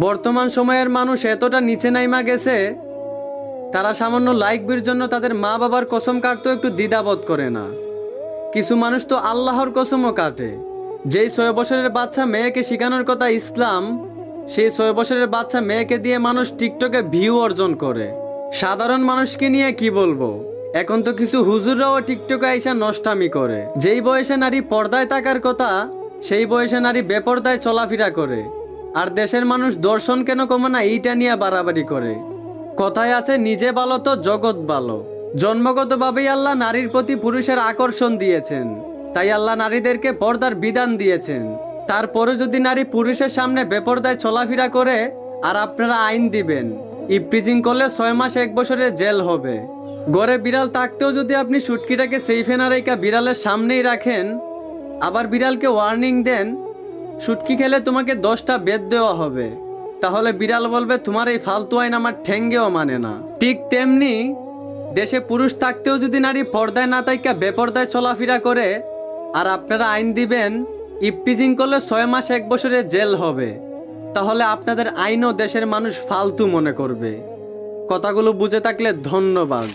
বর্তমান সময়ের মানুষ এতটা নিচে নাইমা গেছে, তারা সামান্য লাইক ভিউর জন্য তাদের মা বাবার কসম কাটতেও একটু দ্বিধাবোধ করে না। কিছু মানুষ তো আল্লাহর কসমও কাটে। যেই 6 বছরের বাচ্চা মেয়েকে শেখানোর কথা ইসলাম, সেই 6 বছরের বাচ্চা মেয়েকে দিয়ে মানুষ টিকটকে ভিউ অর্জন করে। সাধারণ মানুষকে নিয়ে কি বলবো, এখন তো কিছু হুজুররাও টিকটকে আইসা নষ্টামি করে। যেই বয়সে নারী পর্দায় থাকার কথা, সেই বয়সে নারী বেপর্দায় চলাফেরা করে। আর দেশের মানুষ দর্শন কেন কমে না এইটা নিয়ে বাড়াবাড়ি করে। কথায় আছে, নিজে ভালো তো জগৎ ভালো। জন্মগতভাবেই আল্লাহ নারীর প্রতি পুরুষের আকর্ষণ দিয়েছেন, তাই আল্লাহ নারীদেরকে পর্দার বিধান দিয়েছেন। তারপরে যদি নারী পুরুষের সামনে বেপর্দায় চলাফেরা করে, আর আপনারা আইন দিবেন ইপটিজিং করলে 6 মাস 1 বছরের জেল হবে। ঘরে বিড়াল থাকতেও যদি আপনি শুটকিটাকে সেইফে না রেখা বিড়ালের সামনেই রাখেন, আবার বিড়ালকে ওয়ার্নিং দেন শুটকি খেলে তোমাকে 10টা বেদ দেওয়া হবে, তাহলে বিড়াল বলবে তোমার এই ফালতু আইন আমার ঠেঙ্গেও মানে না। ঠিক তেমনি দেশে পুরুষ থাকতেও যদি নারী পর্দায় না থাইকা বেপর্দায় চলাফেরা করে, আর আপনারা আইন দিবেন ইপটিজিং করলে 6 মাস 1 বছরের জেল হবে, তাহলে আপনাদের আইনও দেশের মানুষ ফালতু মনে করবে। কথাগুলো বুঝে থাকলে ধন্যবাদ।